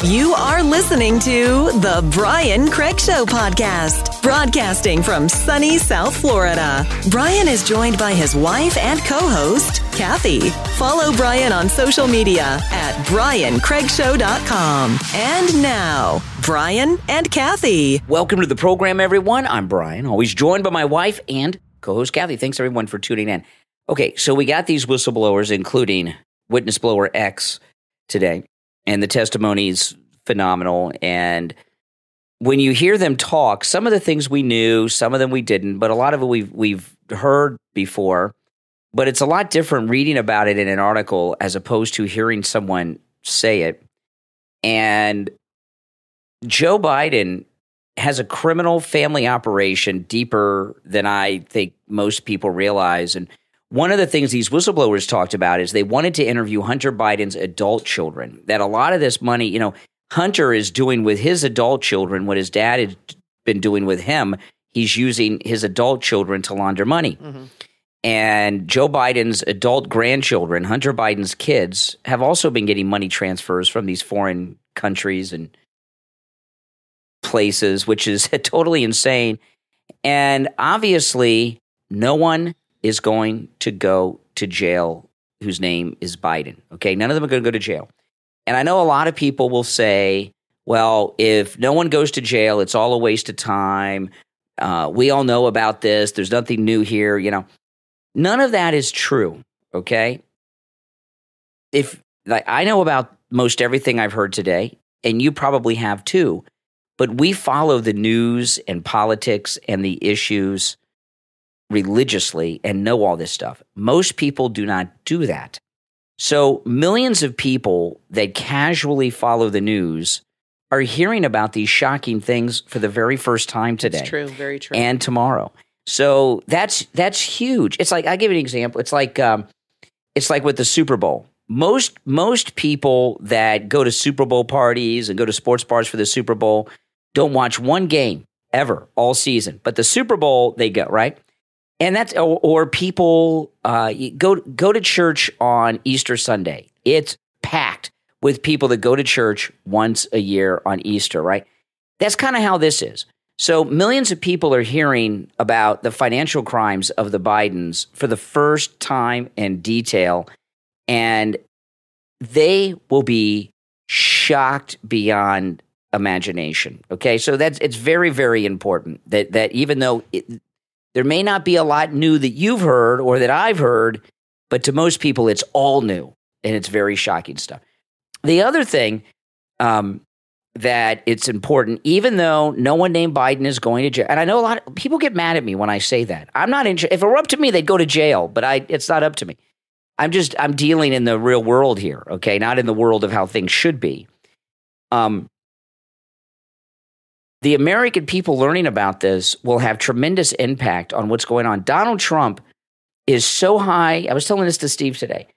You are listening to The Brian Craig Show podcast, broadcasting from sunny South Florida. Brian is joined by his wife and co-host, Kathy. Follow Brian on social media at briancraigshow.com. And now, Brian and Kathy. Welcome to the program, everyone. I'm Brian, always joined by my wife and co-host, Kathy. Thanks, everyone, for tuning in. Okay, so we got these whistleblowers, including Witness Blower X today. And the testimony is phenomenal. And when you hear them talk, some of the things we knew, some of them we didn't, but a lot of it we've heard before. But it's a lot different reading about it in an article as opposed to hearing someone say it. And Joe Biden has a criminal family operation deeper than I think most people realize. And one of the things these whistleblowers talked about is they wanted to interview Hunter Biden's adult children, that a lot of this money, Hunter is doing with his adult children what his dad had been doing with him. He's using his adult children to launder money. Mm-hmm. And Joe Biden's adult grandchildren, Hunter Biden's kids, have also been getting money transfers from these foreign countries and places, which is totally insane. And obviously, no one is going to go to jail whose name is Biden. Okay, none of them are going to go to jail. And I know a lot of people will say, well, if no one goes to jail, it's all a waste of time. We all know about this. There's nothing new here. None of that is true. Okay. I know about most everything I've heard today, and you probably have too, but we follow the news and politics and the issues religiously and know all this stuff. Most people do not do that. So millions of people that casually follow the news are hearing about these shocking things for the very first time today. That's true, very true. And tomorrow. So that's huge. It's like, I'll give you an example. It's like with the Super Bowl. Most people that go to Super Bowl parties and go to sports bars for the Super Bowl don't watch one game ever all season. But the Super Bowl, they go, right? And that's or people go to church on Easter Sunday. It's packed with people that go to church once a year on Easter, right? That's kind of how this is. So millions of people are hearing about the financial crimes of the Bidens for the first time in detail, and they will be shocked beyond imagination. Okay, so it's very, very important that even though there may not be a lot new that you've heard or that I've heard, but to most people, it's all new, and it's very shocking stuff. The other thing that it's important, even though no one named Biden is going to jail, and I know a lot of people get mad at me when I say that. I'm not if it were up to me, they'd go to jail, but it's not up to me. I'm dealing in the real world here, okay, not in the world of how things should be. The American people learning about this will have tremendous impact on what's going on. Donald Trump is so high. I was telling this to Steve today.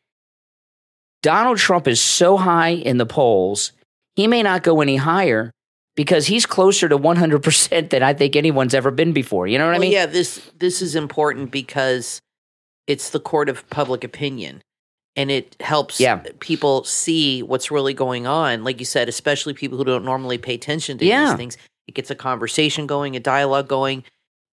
Donald Trump is so high in the polls, he may not go any higher because he's closer to 100% than I think anyone's ever been before. You know what I mean? Yeah, this is important because it's the court of public opinion, and it helps people see what's really going on. Like you said, especially people who don't normally pay attention to these things. It gets a conversation going, a dialogue going,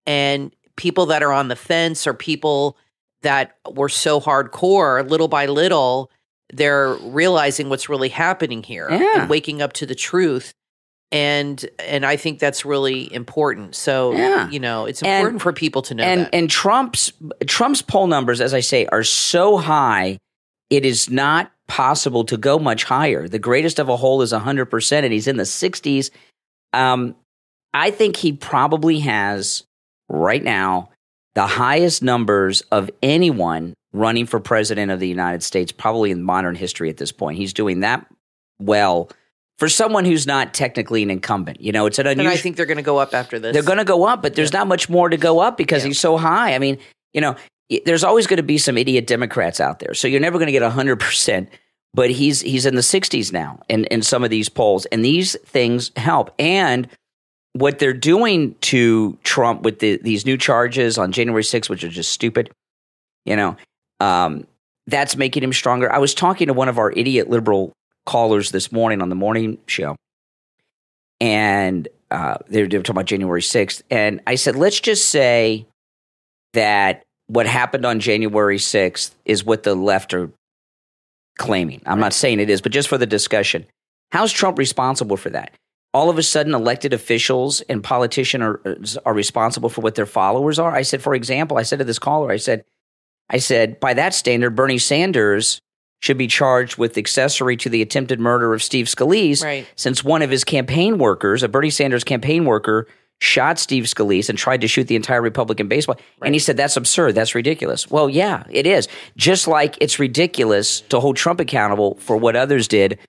and people that are on the fence or people that were so hardcore, little by little, they're realizing what's really happening here and waking up to the truth. And I think that's really important. So, it's important for people to know that. And Trump's poll numbers, as I say, are so high, it is not possible to go much higher. The greatest of a whole is 100%, and he's in the 60s. I think he probably has, right now, the highest numbers of anyone running for president of the United States, probably in modern history at this point. He's doing that well for someone who's not technically an incumbent. It's an unusual. And I think they're going to go up after this. They're going to go up, but there's not much more to go up because he's so high. I mean, there's always going to be some idiot Democrats out there. So you're never going to get 100%. But he's in the 60s now in some of these polls. And these things help. And what they're doing to Trump with these new charges on January 6th, which are just stupid, that's making him stronger. I was talking to one of our idiot liberal callers this morning on the morning show, and they were talking about January 6th. And I said, let's just say that what happened on January 6th is what the left are claiming. I'm not saying it is, but just for the discussion. How's Trump responsible for that? All of a sudden, elected officials and politicians are responsible for what their followers are? I said, for example, I said to this caller, I said, by that standard, Bernie Sanders should be charged with accessory to the attempted murder of Steve Scalise, since one of his campaign workers, a Bernie Sanders campaign worker, shot Steve Scalise and tried to shoot the entire Republican baseball. And he said, that's absurd. That's ridiculous. Well, yeah, it is. Just like it's ridiculous to hold Trump accountable for what others did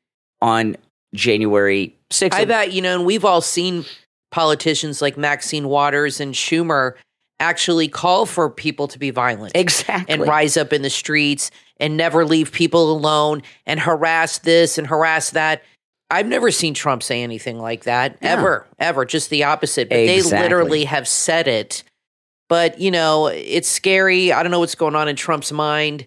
on January 6th. I bet, and we've all seen politicians like Maxine Waters and Schumer actually call for people to be violent. Exactly. And rise up in the streets and never leave people alone and harass this and harass that. I've never seen Trump say anything like that, ever, just the opposite. But they literally have said it. But, it's scary. I don't know what's going on in Trump's mind.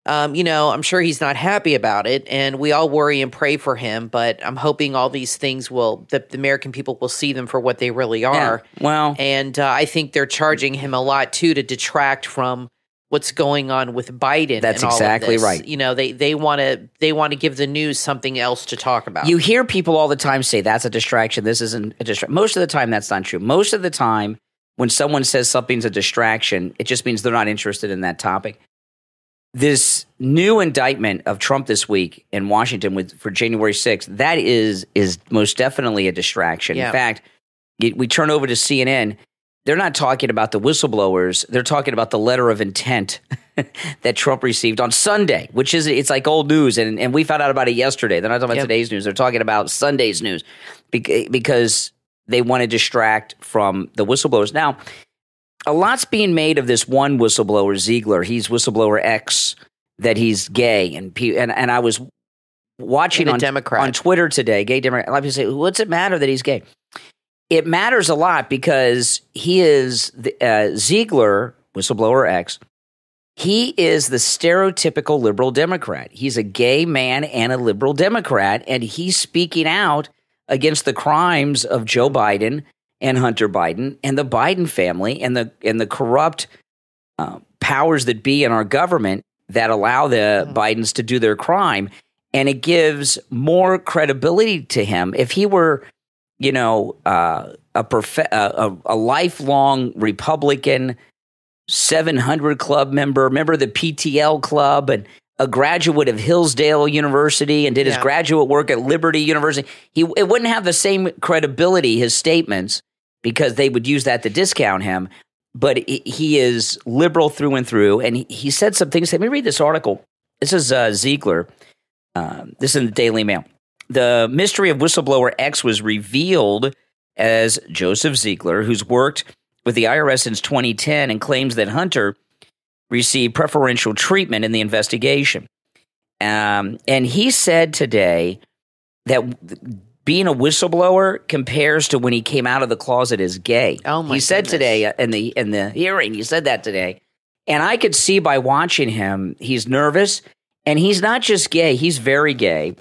I'm sure he's not happy about it, and we all worry and pray for him, but I'm hoping all these things the American people will see them for what they really are. Yeah. Well, and I think they're charging him a lot, too, to detract from what's going on with Biden. That's and all exactly of this. right. They want to give the news something else to talk about. You hear people all the time say that's a distraction. This isn't a distraction. Most of the time, that's not true. Most of the time, when someone says something's a distraction, it just means they're not interested in that topic. This new indictment of Trump this week in Washington for January 6th, that is most definitely a distraction. Yeah. In fact, we turn over to CNN. They're not talking about the whistleblowers. They're talking about the letter of intent that Trump received on Sunday, which it's like old news. And we found out about it yesterday. They're not talking about today's news. They're talking about Sunday's news because they want to distract from the whistleblowers. Now, a lot's being made of this one whistleblower, Ziegler. He's whistleblower X, that he's gay. And I was watching on Twitter today, gay Democrat. A lot of people say, what's it matter that he's gay? It matters a lot because he is Ziegler, whistleblower X. He is the stereotypical liberal Democrat. He's a gay man and a liberal Democrat, and he's speaking out against the crimes of Joe Biden and Hunter Biden and the Biden family and the corrupt powers that be in our government that allow the Bidens to do their crime. And it gives more credibility to him. If he were, a lifelong Republican 700 Club member of the PTL Club, and a graduate of Hillsdale University and did his graduate work at Liberty University, it wouldn't have the same credibility, his statements, because they would use that to discount him. But he is liberal through and through. And he said some things. Let me read this article. This is Ziegler. This is in the Daily Mail. The mystery of whistleblower X was revealed as Joseph Ziegler, who's worked with the IRS since 2010 and claims that Hunter received preferential treatment in the investigation. And he said today that being a whistleblower compares to when he came out of the closet as gay. Oh my! He said today in the hearing, he said that today, and I could see by watching him, he's nervous, and he's not just gay; he's very gay.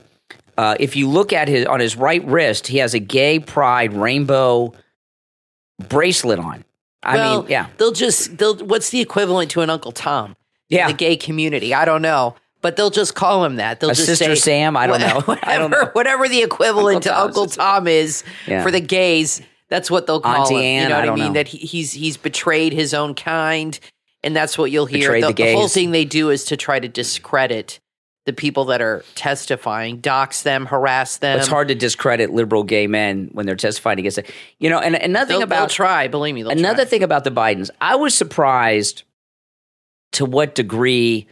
If you look at on his right wrist, he has a gay pride rainbow bracelet on. I mean, what's the equivalent to an Uncle Tom? Yeah, in the gay community. I don't know. But they'll just call him that. They'll just Sister say Sam. I don't know. Whatever the equivalent to Uncle Tom is for the gays, that's what they'll call Auntie him. Ann, you know what I mean? know. That he's betrayed his own kind, and that's what you'll hear. Betrayed The whole thing they do is to try to discredit the people that are testifying, dox them, harass them. It's hard to discredit liberal gay men when they're testifying against it. And another thing they'll try. Believe me, another thing about the Bidens, I was surprised to what degree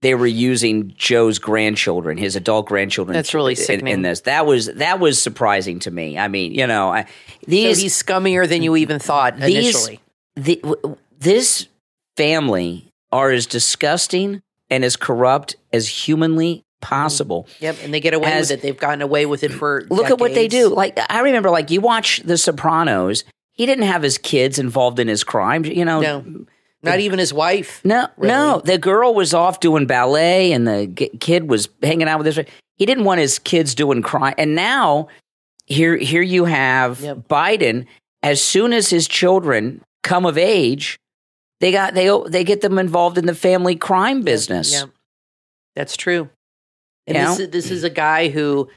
they were using Joe's grandchildren, his adult grandchildren. That's really sickening. In this, that was surprising to me. I mean, so he's scummier than you even thought initially. This family are as disgusting and as corrupt as humanly possible. Yep, and they get away with it. They've gotten away with it for look decades. At what they do. Like I remember, you watch The Sopranos. He didn't have his kids involved in his crimes. No. Not even his wife. No, really. No. The girl was off doing ballet, and the kid was hanging out with his. He didn't want his kids doing crime. And now here you have Biden. As soon as his children come of age, they get them involved in the family crime business. Yeah, that's true. And this is a guy who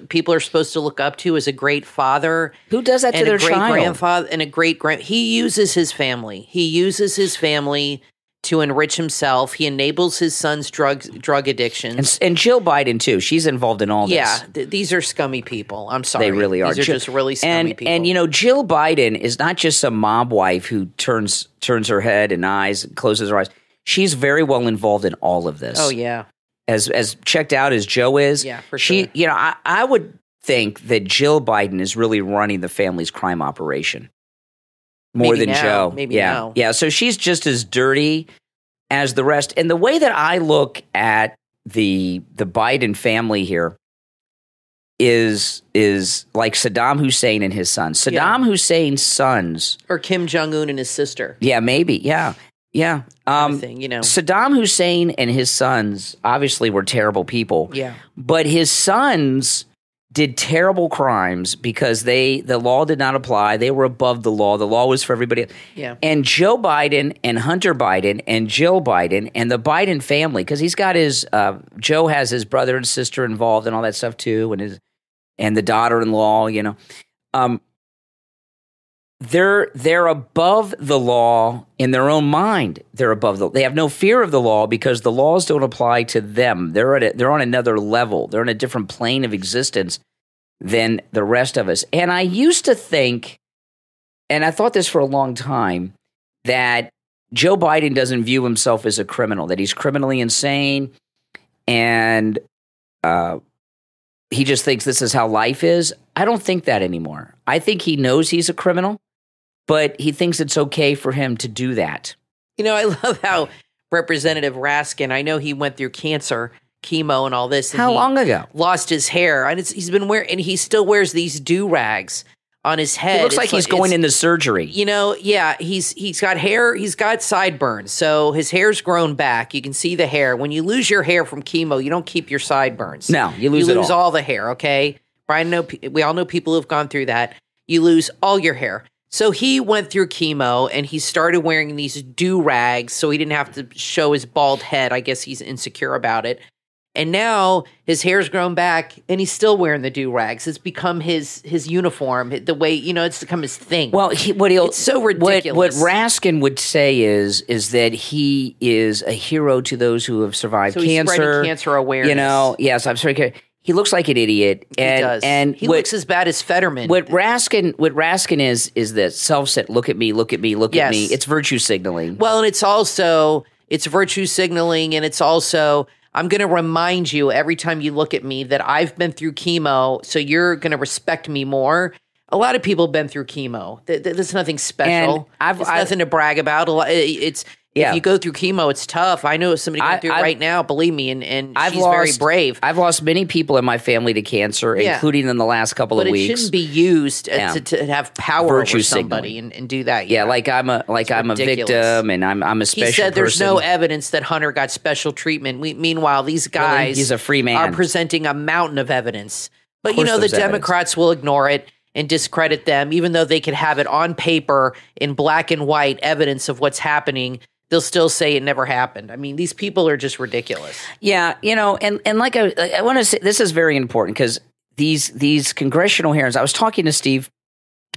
people are supposed to look up to as a great father. Who does that to their child? Grandfather and a great-grand. He uses his family. To enrich himself. He enables his son's drug addictions. And Jill Biden, too. She's involved in all this. Yeah, these are scummy people. I'm sorry. They really are. These are just really scummy people. And, Jill Biden is not just some mob wife who turns her head and eyes, closes her eyes. She's very well involved in all of this. Oh, yeah. As checked out as Joe is. Yeah, for sure. I would think that Jill Biden is really running the family's crime operation. More than Joe. Maybe now. Yeah, so she's just as dirty as the rest. And the way that I look at the Biden family here is like Saddam Hussein and his sons. Saddam Hussein's sons. Or Kim Jong-un and his sister. Yeah, maybe. Yeah. Saddam Hussein and his sons obviously were terrible people. Yeah. But his sons did terrible crimes because the law did not apply. They were above the law. The law was for everybody. Yeah. And Joe Biden and Hunter Biden and Jill Biden and the Biden family, because he's got Joe has his brother and sister involved and all that stuff too, and the daughter-in-law, they're above the law in their own mind. They have no fear of the law because the laws don't apply to them. They're on another level. They're on a different plane of existence than the rest of us. And I used to think, and I thought this for a long time, that Joe Biden doesn't view himself as a criminal, that he's criminally insane, and he just thinks this is how life is. I don't think that anymore. I think he knows he's a criminal, but he thinks it's okay for him to do that. I love how Representative Raskin, I know he went through cancer, chemo, and all this. And how long ago? Lost his hair, and he's been wearing, and he still wears these do-rags on his head. He looks like he's going into surgery. He's got hair. He's got sideburns, so his hair's grown back. You can see the hair. When you lose your hair from chemo, you don't keep your sideburns. No, you lose all the hair. Okay, Brian. We all know people who've gone through that. You lose all your hair. So he went through chemo and he started wearing these do-rags so he didn't have to show his bald head. I guess he's insecure about it. And now his hair's grown back and he's still wearing the do-rags. It's become his uniform, the way, it's become his thing. Well, it's so ridiculous. What Raskin would say is that he is a hero to those who have survived cancer. He's spreading cancer awareness. Yes, I'm sorry. He looks like an idiot. He does. And he looks as bad as Fetterman. What Raskin is this self-set, look at me, look at me, look at me. It's virtue signaling. Well, and it's virtue signaling, and it's also, I'm going to remind you every time you look at me that I've been through chemo, so you're going to respect me more. A lot of people have been through chemo. There's nothing special. It's nothing to brag about. If you go through chemo, it's tough. I know somebody going through it right now, believe me, and she's very brave. I've lost many people in my family to cancer, including in the last couple of weeks. But it shouldn't be used to have power over somebody and do that. Yeah, like I'm a victim, and I'm a special person. He said there's no evidence that Hunter got special treatment. Meanwhile, these guys he's a free man. Are presenting a mountain of evidence. But, the Democrats will ignore it and discredit them, even though they could have it on paper in black and white evidence of what's happening. They'll still say it never happened. I mean, these people are just ridiculous. Yeah, and like I want to say, this is very important because these congressional hearings. I was talking to Steve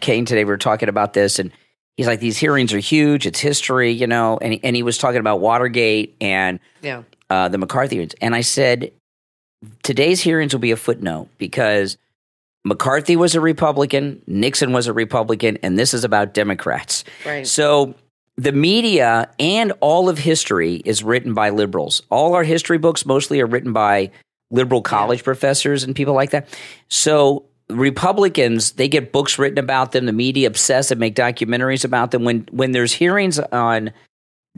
Kane today. We were talking about this, and he's like, "These hearings are huge. It's history, And he was talking about Watergate and the McCarthy hearings. And I said, today's hearings will be a footnote because McCarthy was a Republican, Nixon was a Republican, and this is about Democrats. Right. So the media and all of history is written by liberals. All our history books mostly are written by liberal college professors and people like that. So Republicans, they get books written about them. The media obsess and make documentaries about them. When there's hearings on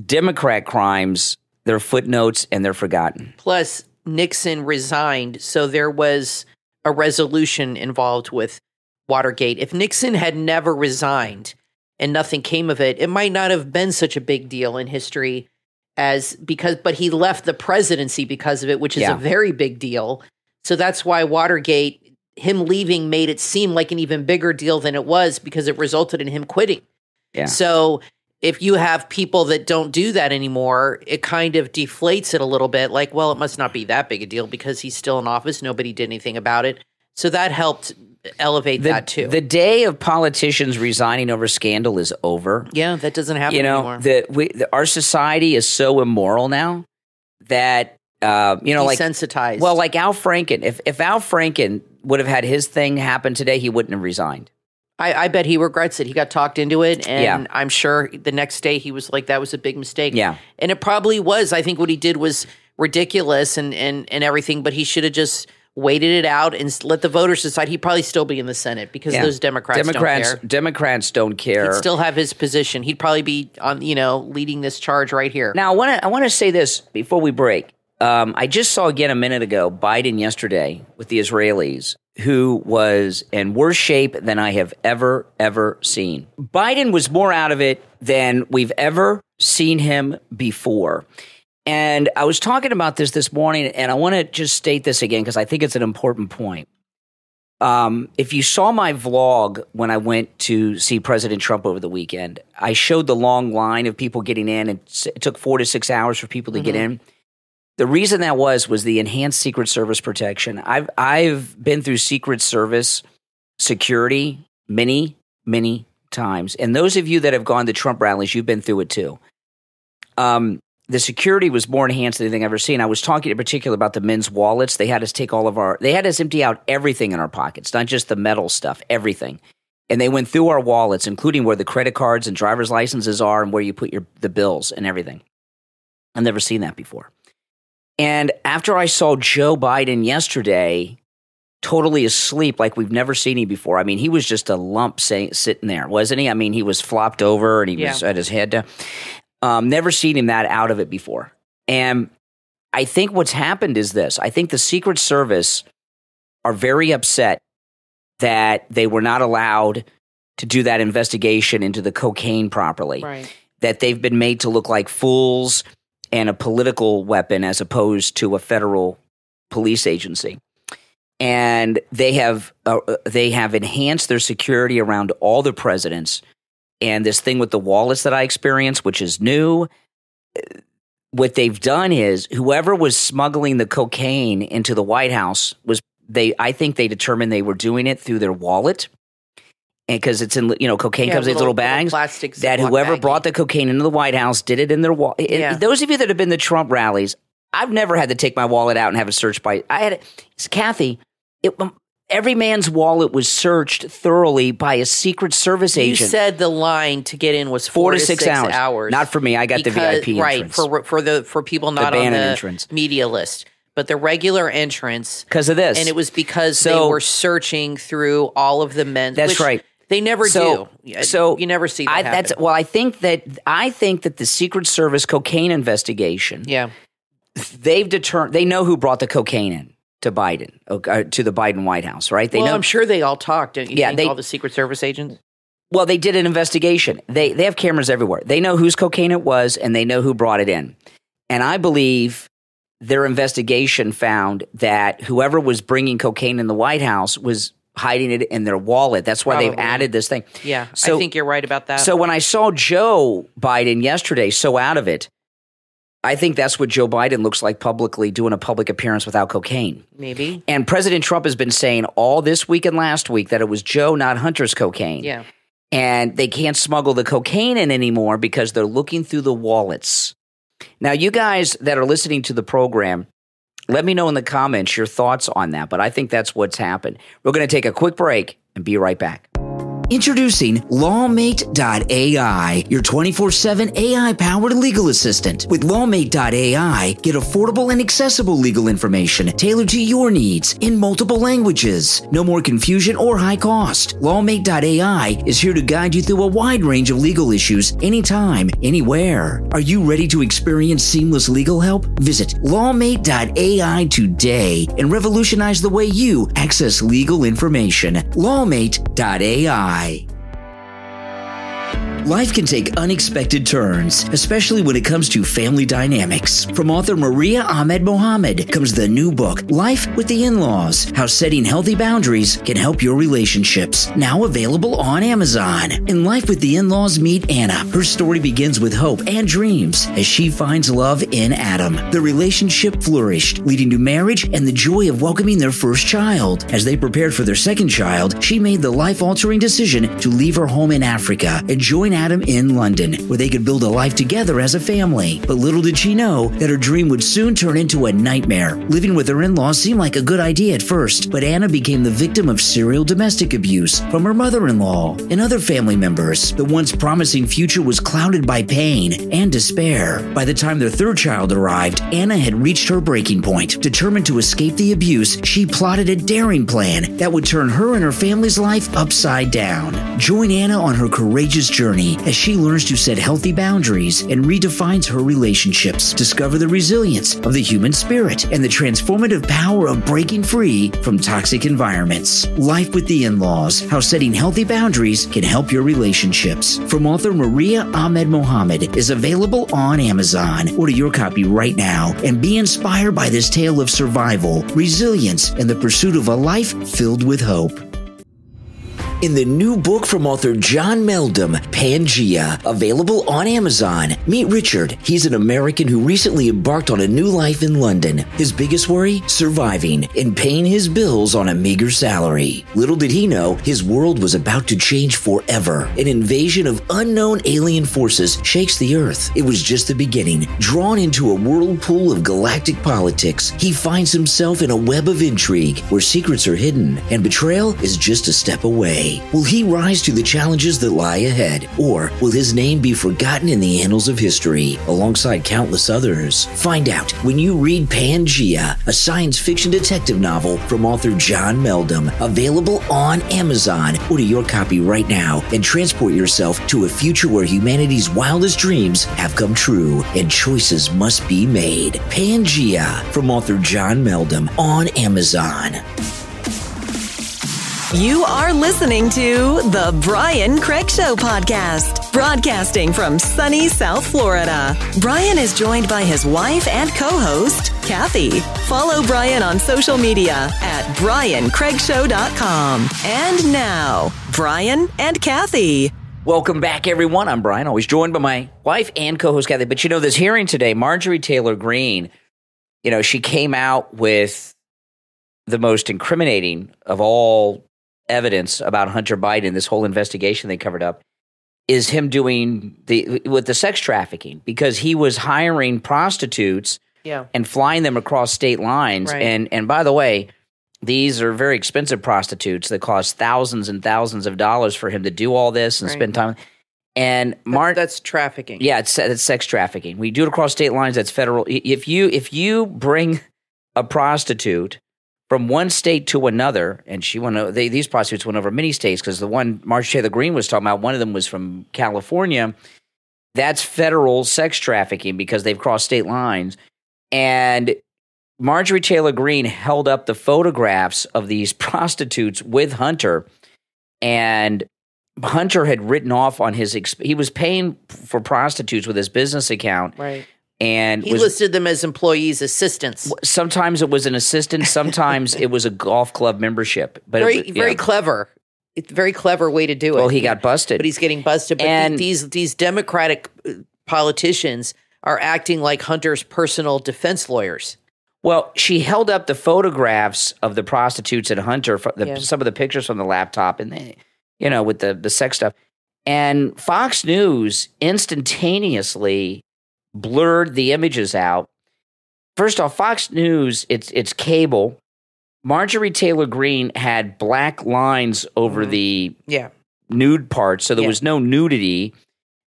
Democrat crimes, they're footnotes and they're forgotten. Plus, Nixon resigned, so there was a resolution involved with Watergate. If Nixon had never resigned and nothing came of it, it might not have been such a big deal in history but he left the presidency because of it, which is a very big deal. So that's why Watergate him leaving made it seem like an even bigger deal than it was because it resulted in him quitting. Yeah. So if you have people that don't do that anymore, it kind of deflates it a little bit. Like, well, it must not be that big a deal because he's still in office. Nobody did anything about it. So that helped elevate that too. The day of politicians resigning over scandal is over. Yeah, that doesn't happen anymore. Our society is so immoral now that desensitized. Well, like Al Franken. If Al Franken would have had his thing happen today, he wouldn't have resigned. I bet he regrets it. He got talked into it, and I'm sure the next day he was like, that was a big mistake. Yeah. And it probably was. I think what he did was ridiculous and everything, but he should have just waited it out and let the voters decide. He'd probably still be in the Senate because those Democrats don't care. Democrats don't care. He'd still have his position. He'd probably be on, leading this charge right here. Now, I want to say this before we break. I just saw again a minute ago Biden yesterday with the Israelis, who was in worse shape than I have ever seen. Biden was more out of it than we've ever seen him before. And I was talking about this morning, and I want to just state this again because I think it's an important point. If you saw my vlog when I went to see President Trump over the weekend, I showed the long line of people getting in, and it took 4 to 6 hours for people to get in. The reason that was the enhanced Secret Service protection. I've been through Secret Service security many times, and those of you that have gone to Trump rallies, you've been through it too. The security was more enhanced than anything I've ever seen. I was talking in particular about the men's wallets. They had us they had us empty out everything in our pockets, not just the metal stuff, everything. And they went through our wallets, including where the credit cards and driver's licenses are and where you put the bills and everything. I've never seen that before. And after I saw Joe Biden yesterday, totally asleep like we've never seen him before. I mean, he was just a lump sitting there, wasn't he? I mean, he was flopped over and he was at his head down. Never seen him that out of it before. And I think what's happened is this. I think the Secret Service are very upset that they were not allowed to do that investigation into the cocaine properly. Right. That they've been made to look like fools and a political weapon as opposed to a federal police agency. And they have enhanced their security around all the presidents. And this thing with the wallets that I experienced, which is new, what they've done is whoever was smuggling the cocaine into the White House I think they determined they were doing it through their wallet. And because it's in, cocaine comes in these little bags, plastic that whoever brought the cocaine into the White House did it in their wallet. Those of you that have been to Trump rallies, I've never had to take my wallet out and have it searched by. It's Kathy. Every man's wallet was searched thoroughly by a Secret Service agent. You said the line to get in was 4 to 6 hours. Not for me. I got the VIP entrance. Right, for people not on the entrance. Media list. But the regular entrance. Because of this. And it was because they were searching through all of the men. That's right. They never do. So you never see that happen. I think that the Secret Service cocaine investigation. Yeah. They know who brought the cocaine in to Biden, to the Biden White House, right? They know. I'm sure they all talked, don't you think, all the Secret Service agents? Well, they did an investigation. They have cameras everywhere. They know whose cocaine it was, and they know who brought it in. And I believe their investigation found that whoever was bringing cocaine in the White House was hiding it in their wallet. That's why they've added this thing. Yeah, I think you're right about that. So when I saw Joe Biden yesterday so out of it, I think that's what Joe Biden looks like publicly, doing a public appearance without cocaine. Maybe. And President Trump has been saying all this week and last week that it was Joe, not Hunter's cocaine. Yeah. And they can't smuggle the cocaine in anymore because they're looking through the wallets. Now, you guys that are listening to the program, let me know in the comments your thoughts on that. But I think that's what's happened. We're going to take a quick break and be right back. Introducing LawMate.ai, your 24/7 AI-powered legal assistant. With LawMate.ai, get affordable and accessible legal information tailored to your needs in multiple languages. No more confusion or high cost. LawMate.ai is here to guide you through a wide range of legal issues anytime, anywhere. Are you ready to experience seamless legal help? Visit LawMate.ai today and revolutionize the way you access legal information. LawMate.ai. Life can take unexpected turns, especially when it comes to family dynamics. From author Maria Ahmed Mohammed comes the new book, Life with the In-Laws, How Setting Healthy Boundaries Can Help Your Relationships, now available on Amazon. In Life with the In-Laws, meet Anna. Her story begins with hope and dreams as she finds love in Adam. The relationship flourished, leading to marriage and the joy of welcoming their first child. As they prepared for their second child, she made the life-altering decision to leave her home in Africa and join Adam in London, where they could build a life together as a family. But little did she know that her dream would soon turn into a nightmare. Living with her in-laws seemed like a good idea at first, but Anna became the victim of serial domestic abuse from her mother-in-law and other family members. The once promising future was clouded by pain and despair. By the time their third child arrived, Anna had reached her breaking point. Determined to escape the abuse, she plotted a daring plan that would turn her and her family's life upside down. Join Anna on her courageous journey as she learns to set healthy boundaries and redefines her relationships. Discover the resilience of the human spirit and the transformative power of breaking free from toxic environments. Life with the In-Laws, How Setting Healthy Boundaries Can Help Your Relationships, from author Maria Ahmed Mohammed, is available on Amazon. Order your copy right now and be inspired by this tale of survival, resilience, and the pursuit of a life filled with hope. In the new book from author John Meldum, Pangea, available on Amazon, meet Richard. He's an American who recently embarked on a new life in London. His biggest worry? Surviving and paying his bills on a meager salary. Little did he know, his world was about to change forever. An invasion of unknown alien forces shakes the earth. It was just the beginning. Drawn into a whirlpool of galactic politics, he finds himself in a web of intrigue where secrets are hidden and betrayal is just a step away. Will he rise to the challenges that lie ahead, or will his name be forgotten in the annals of history alongside countless others? Find out when you read Pangea, a science fiction detective novel from author John Meldum, available on Amazon. Order your copy right now and transport yourself to a future where humanity's wildest dreams have come true and choices must be made. Pangea, from author John Meldum, on Amazon. You are listening to The Brian Craig Show podcast, broadcasting from sunny South Florida. Brian is joined by his wife and co-host, Kathy. Follow Brian on social media at briancraigshow.com. And now, Brian and Kathy. Welcome back, everyone. I'm Brian, always joined by my wife and co-host, Kathy. But this hearing today, Marjorie Taylor Greene, she came out with the most incriminating of all evidence about Hunter Biden, this whole investigation they covered up, is him doing with the sex trafficking, because he was hiring prostitutes and flying them across state lines. Right. And by the way, these are very expensive prostitutes that cost thousands and thousands of dollars for him to do all this and spend time. And that's trafficking. Yeah, it's sex trafficking. We do it across state lines. That's federal. If you bring a prostitute from one state to another, and these prostitutes went over many states, because the one Marjorie Taylor Greene was talking about, one of them was from California. That's federal sex trafficking because they've crossed state lines. And Marjorie Taylor Greene held up the photographs of these prostitutes with Hunter, and Hunter had written off on he was paying for prostitutes with his business account. Right. And he listed them as employees, assistants. Sometimes it was an assistant. Sometimes it was a golf club membership. But very clever. It's a very clever way to do it. Well, he got busted. But he's getting busted. But and these Democratic politicians are acting like Hunter's personal defense lawyers. Well, she held up the photographs of the prostitutes and Hunter, some of the pictures from the laptop, and with the sex stuff. And Fox News instantaneously blurred the images out. First off, Fox News, it's cable. Marjorie Taylor Greene had black lines over the nude parts, so there was no nudity.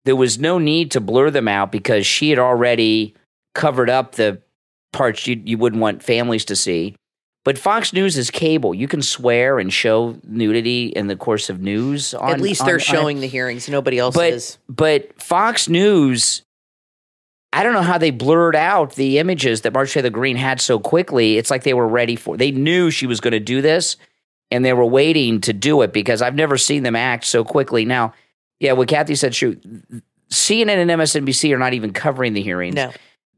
There was no need to blur them out because she had already covered up the parts you wouldn't want families to see. But Fox News is cable. You can swear and show nudity in the course of news. At least they're showing the hearings. Nobody else is. But Fox News, I don't know how they blurred out the images that Marjorie Taylor Greene had so quickly. It's like they were ready for it. They knew she was going to do this, and they were waiting to do it, because I've never seen them act so quickly. Now, Yeah, what Kathy said, true. CNN and MSNBC are not even covering the hearings. No.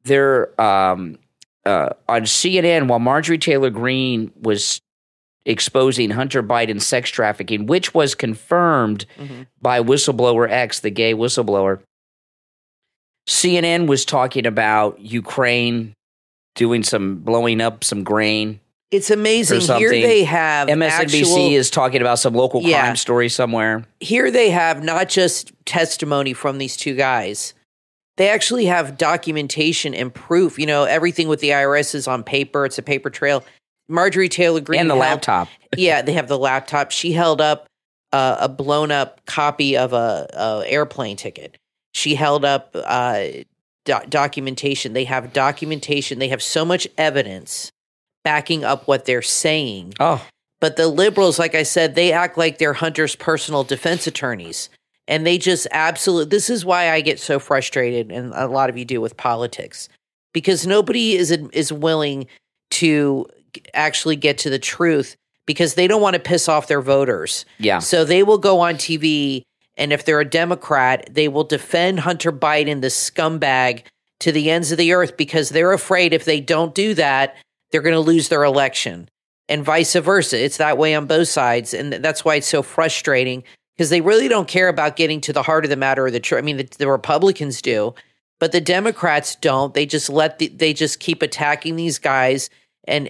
They're on CNN while Marjorie Taylor Greene was exposing Hunter Biden's sex trafficking, which was confirmed by Whistleblower X, the gay whistleblower. CNN was talking about Ukraine blowing up some grain. It's amazing. Here they have MSNBC is talking about some local crime story somewhere. Here they have not just testimony from these two guys. They actually have documentation and proof. You know, everything with the IRS is on paper. It's a paper trail. Marjorie Taylor Greene and the laptop. Yeah, they have the laptop. She held up a blown up copy of a airplane ticket. She held up documentation. They have documentation. They have so much evidence backing up what they're saying. Oh, but the liberals, like I said, they act like they're Hunter's personal defense attorneys, and they just absolutely. This is why I get so frustrated, and a lot of you do with politics, because nobody is willing to actually get to the truth because they don't want to piss off their voters. Yeah. So they will go on TV, and if they're a Democrat, they will defend Hunter Biden, the scumbag, to the ends of the earth because they're afraid if they don't do that, they're going to lose their election, and vice versa. It's that way on both sides, and that's why it's so frustrating because they really don't care about getting to the heart of the matter or the truth. I mean, the Republicans do, but the Democrats don't. They just they just keep attacking these guys and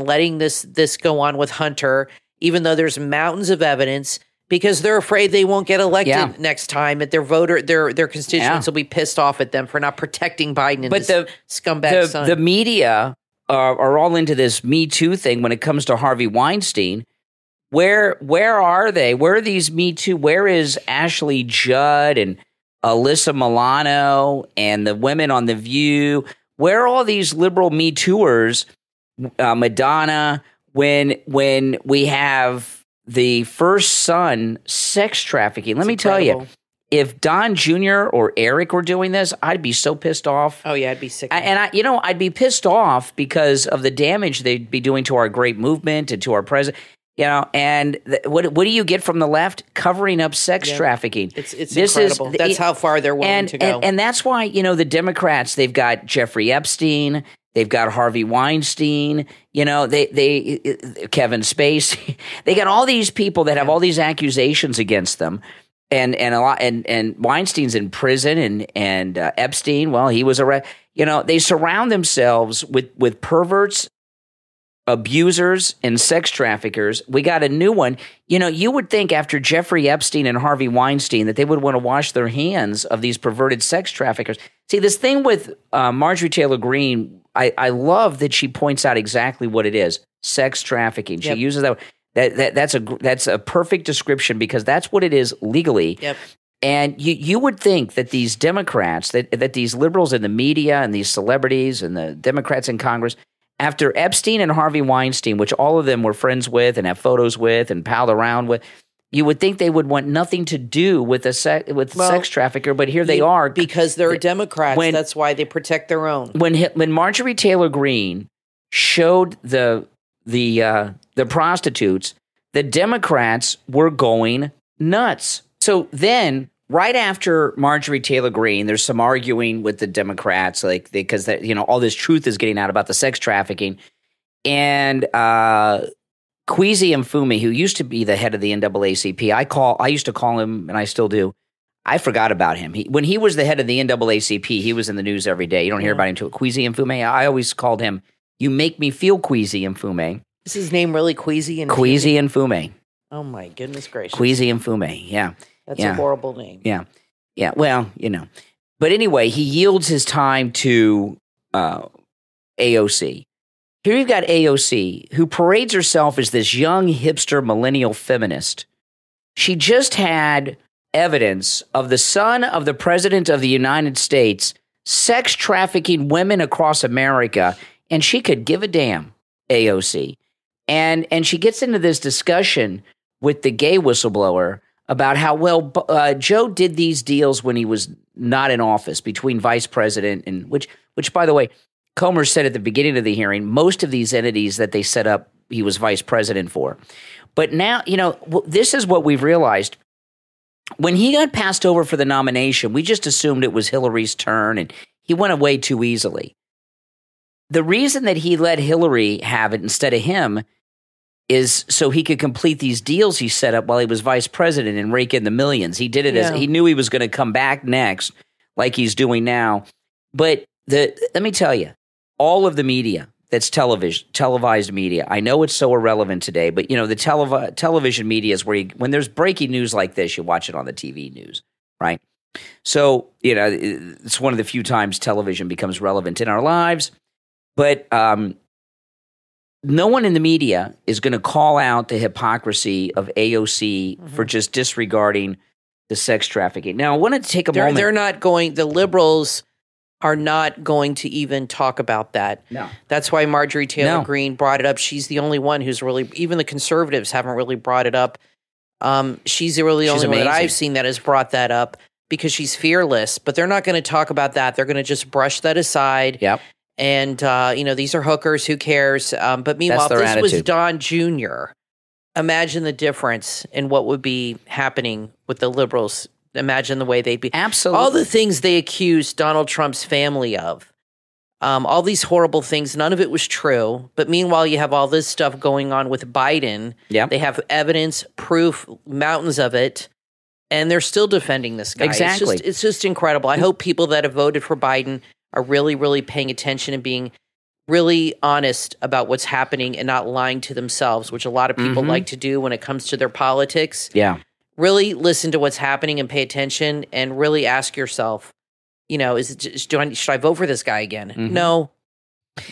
letting this go on with Hunter, even though there's mountains of evidence, because they're afraid they won't get elected next time. That their constituents will be pissed off at them for not protecting Biden and his scumbag son. The media are all into this Me Too thing when it comes to Harvey Weinstein. Where are they? Where are these Me Too? Where is Ashley Judd and Alyssa Milano and the women on The View? Where are all these liberal Me Tooers? Madonna, when we have the first son sex trafficking. Let me tell you, if Don Jr. or Eric were doing this, I'd be so pissed off. Oh yeah, I'd be sick. I'd be pissed off because of the damage they'd be doing to our great movement and to our president. You know, and what do you get from the left? Covering up sex trafficking. It's incredible. That's how far they're willing to go. And that's why, the Democrats, they've got Jeffrey Epstein, they've got Harvey Weinstein, they Kevin Spacey. They got all these people that have all these accusations against them. And Weinstein's in prison and Epstein, well, he was arrested. They surround themselves with perverts, abusers, and sex traffickers. We got a new one. You would think after Jeffrey Epstein and Harvey Weinstein that they would want to wash their hands of these perverted sex traffickers. See, this thing with Marjorie Taylor Greene, I love that she points out exactly what it is: sex trafficking. She uses that. That's a perfect description because that's what it is legally. Yep. And you would think that these Democrats, that these liberals in the media and these celebrities and the Democrats in Congress, after Epstein and Harvey Weinstein, which all of them were friends with and have photos with and palled around with, you would think they would want nothing to do with sex trafficker, but here they are because they're Democrats. That's why they protect their own. When Marjorie Taylor Greene showed the prostitutes, the Democrats were going nuts. So then, right after Marjorie Taylor Greene, there's some arguing with the Democrats, because all this truth is getting out about the sex trafficking, and Kwesi Mfume, who used to be the head of the NAACP, I used to call him, and I still do. I forgot about him. When he was the head of the NAACP, he was in the news every day. You don't hear about him until Kwesi Mfume. I always called him, "You make me feel Kwesi Mfume." Is his name really Kwesi Mfume? Kwesi Mfume. Oh my goodness gracious. Kwesi Mfume, yeah. That's a horrible name. Yeah. Yeah. Well, But anyway, he yields his time to AOC. Here you've got AOC, who parades herself as this young hipster millennial feminist. She just had evidence of the son of the President of the United States sex trafficking women across America, and she could give a damn, AOC. And she gets into this discussion with the gay whistleblower about how Joe did these deals when he was not in office between vice president and which by the way, Comer said at the beginning of the hearing, most of these entities that they set up, he was vice president for. But now, this is what we've realized. when he got passed over for the nomination, we just assumed it was Hillary's turn, and he went away too easily. The reason that he let Hillary have it instead of him is so he could complete these deals he set up while he was vice president and rake in the millions. He did it as he knew he was going to come back next, like he's doing now. But let me tell you, all of the media that's televised media, I know it's so irrelevant today, but the television media is where when there's breaking news like this, you watch it on the TV news, right? So, it's one of the few times television becomes relevant in our lives. But no one in the media is going to call out the hypocrisy of AOC for just disregarding the sex trafficking. Now, I want to take a moment. They're not going, the liberals are not going to even talk about that. No. That's why Marjorie Taylor Greene brought it up. She's the only one who's really, even the conservatives haven't really brought it up. She's really the only one that I've seen that has brought that up because she's fearless, but they're not going to talk about that. They're going to just brush that aside. Yep. And, these are hookers, who cares? But meanwhile, if this was Don Jr., imagine the difference in what would be happening with the liberals. Imagine the way they'd be. Absolutely. All the things they accused Donald Trump's family of, all these horrible things, none of it was true. But meanwhile, you have all this stuff going on with Biden. Yep. They have evidence, proof, mountains of it, and they're still defending this guy. Exactly. It's just incredible. I hope people that have voted for Biden are really, really paying attention and being really honest about what's happening and not lying to themselves, which a lot of people like to do when it comes to their politics. Yeah. Really listen to what's happening and pay attention and really ask yourself, should I vote for this guy again? No,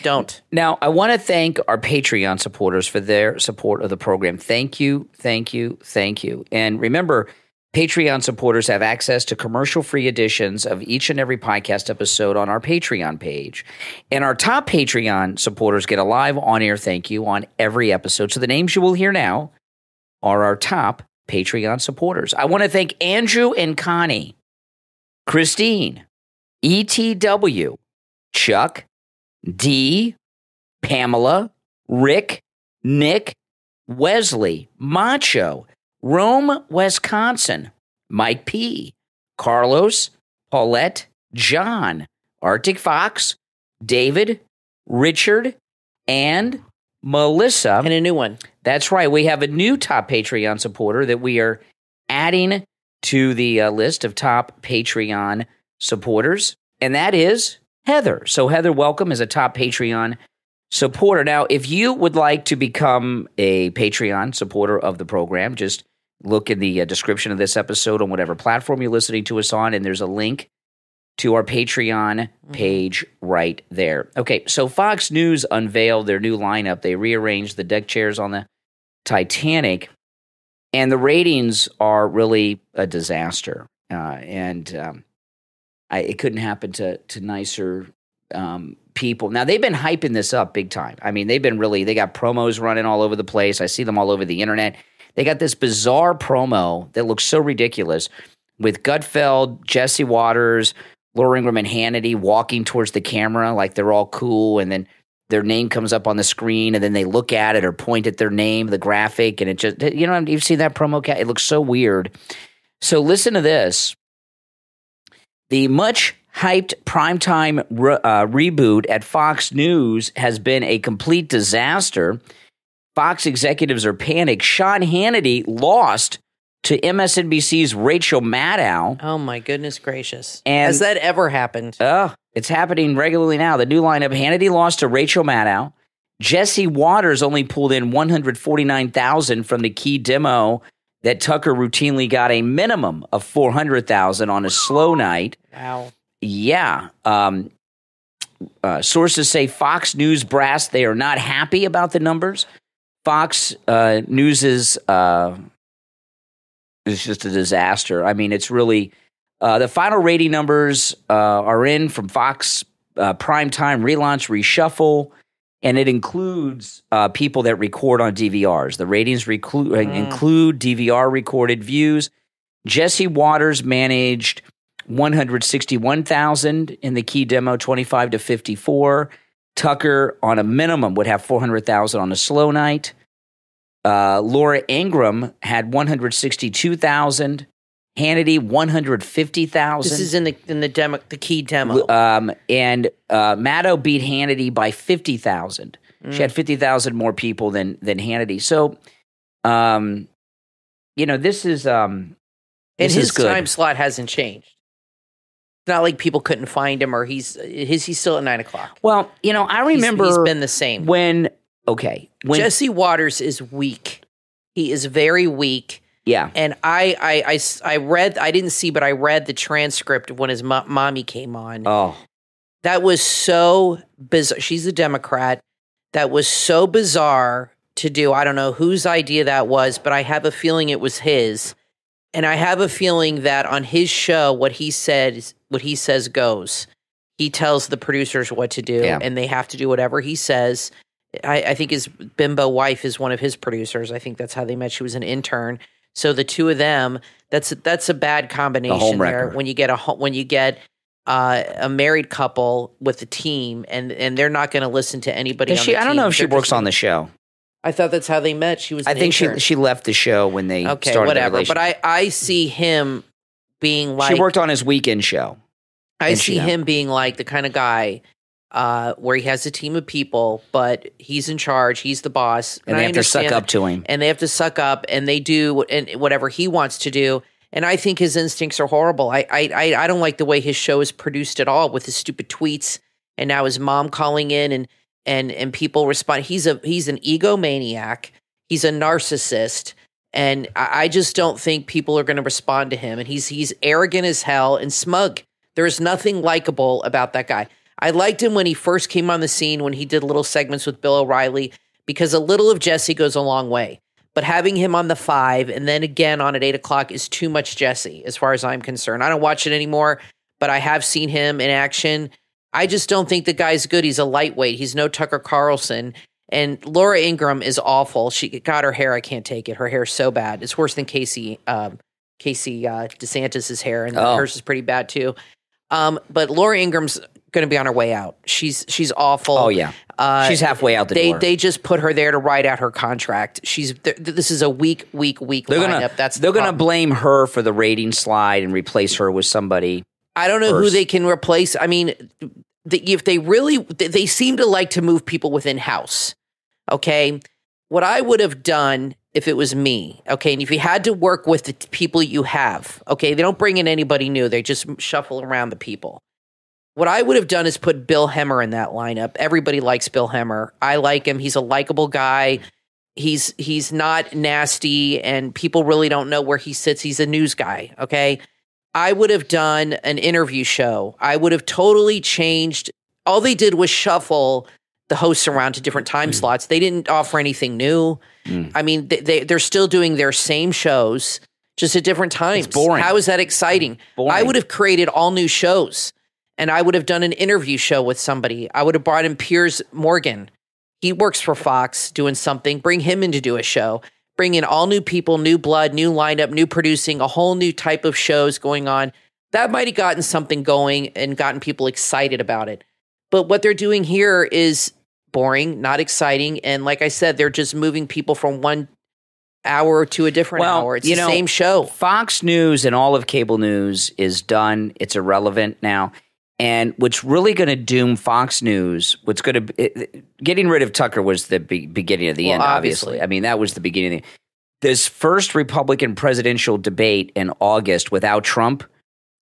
don't. Now, I want to thank our Patreon supporters for their support of the program. Thank you, thank you, thank you. And remember, Patreon supporters have access to commercial-free editions of each and every podcast episode on our Patreon page. And our top Patreon supporters get a live on-air thank you on every episode. So the names you will hear now are our top Patreon supporters. I want to thank Andrew and Connie, Christine, ETW, Chuck, D, Pamela, Rick, Nick, Wesley, Macho, Rome, Wisconsin, Mike P, Carlos, Paulette, John, Arctic Fox, David, Richard, and Melissa. And a new one. That's right. We have a new top Patreon supporter that we are adding to the list of top Patreon supporters, and that is Heather. So Heather, welcome as a top Patreon supporter. Now, if you would like to become a Patreon supporter of the program, just look in the description of this episode on whatever platform you're listening to us on, and there's a link to our Patreon page right there. Okay, so Fox News unveiled their new lineup. They rearranged the deck chairs on the Titanic, and the ratings are really a disaster. It couldn't happen to nicer people. Now, they've been hyping this up big time. I mean, they got promos running all over the place. I see them all over the internet. They got this bizarre promo that looks so ridiculous with Gutfeld, Jesse Waters, Laura Ingraham, and Hannity walking towards the camera like they're all cool, and then their name comes up on the screen, and then they look at it or point at their name, the graphic, and it just, you've seen that promo? It looks so weird. So listen to this. The much hyped primetime reboot at Fox News has been a complete disaster. Fox executives are panicked. Sean Hannity lost to MSNBC's Rachel Maddow. Oh, my goodness gracious. And has that ever happened? It's happening regularly now. The new lineup, Hannity lost to Rachel Maddow. Jesse Waters only pulled in $149,000 from the key demo that Tucker routinely got a minimum of $400,000 on a slow night. Wow. Yeah. Sources say Fox News brass, they are not happy about the numbers. Fox News is just a disaster. I mean, it's really the final rating numbers are in from Fox Primetime Relaunch Reshuffle, and it includes people that record on DVRs. The ratings include DVR recorded views. Jesse Waters managed 161,000 in the key demo, 25 to 54. Tucker on a minimum would have 400,000 on a slow night. Laura Ingraham had 162,000 Hannity 150,000. This is in the key demo. And Maddow beat Hannity by 50,000. She had 50,000 more people than Hannity. So, this is and his time slot hasn't changed. It's not like people couldn't find him, or he's still at 9:00. Well, I remember he's been the same. When Jesse Waters is weak. He is very weak. Yeah. And I read, I didn't see, but I read the transcript of when his mommy came on. Oh. That was so bizarre. She's a Democrat. That was so bizarre to do. I don't know whose idea that was, but I have a feeling it was his. And I have a feeling that on his show, what he says goes. He tells the producers what to do, and they have to do whatever he says. I think his bimbo wife is one of his producers. I think that's how they met. She was an intern. So the two of them, that's a bad combination there. When you get a married couple with a team, and they're not going to listen to anybody. I don't know if she works on the show. I thought that's how they met. She was. I think she left the show when they started whatever. The relationship. But I see him being like, she worked on his weekend show. I see him being like the kind of guy where he has a team of people, but he's in charge. He's the boss, and they have to suck up to him. And they have to suck up, and they do whatever he wants to do. And I think his instincts are horrible. I don't like the way his show is produced at all, with his stupid tweets, and now his mom calling in and people respond. He's an egomaniac. He's a narcissist. And I just don't think people are going to respond to him. And he's arrogant as hell and smug. There is nothing likable about that guy. I liked him when he first came on the scene, when he did little segments with Bill O'Reilly, because a little of Jesse goes a long way. But having him on the 5 and then again on at 8:00 is too much Jesse, as far as I'm concerned. I don't watch it anymore, but I have seen him in action. I just don't think the guy's good. He's a lightweight. He's no Tucker Carlson. And Laura Ingraham is awful. Her hair, I can't take it. Her hair is so bad. It's worse than Casey DeSantis' hair, and hers is pretty bad too. But Laura Ingram's going to be on her way out. She's awful. Oh yeah, she's halfway out the door. They just put her there to ride out her contract. This is a weak lineup. They're going to blame her for the rating slide and replace her with somebody. I don't know who they can replace. I mean, if they seem to like to move people within house. Okay, what I would have done if it was me, okay, and if you had to work with the people you have, okay, they don't bring in anybody new. They just shuffle around the people. What I would have done is put Bill Hemmer in that lineup. Everybody likes Bill Hemmer. I like him. He's a likable guy. He's not nasty, and people really don't know where he sits. He's a news guy, okay? I would have done an interview show. I would have totally changed. All they did was shuffle the hosts around to different time slots. They didn't offer anything new. I mean, they're still doing their same shows, just at different times. It's boring. How is that exciting? Boring. I would have created all new shows, and I would have done an interview show with somebody. I would have brought in Piers Morgan. He works for Fox doing something. Bring him in to do a show. Bring in all new people, new blood, new lineup, new producing, a whole new type of shows going on. That might have gotten something going and gotten people excited about it. But what they're doing here is boring, not exciting. And like I said, they're just moving people from one hour to a different hour. It's the same show. Fox News and all of cable news is done. It's irrelevant now. And what's really going to doom Fox News, getting rid of Tucker was the beginning of the end, obviously. I mean, that was the beginning. This first Republican presidential debate in August without Trump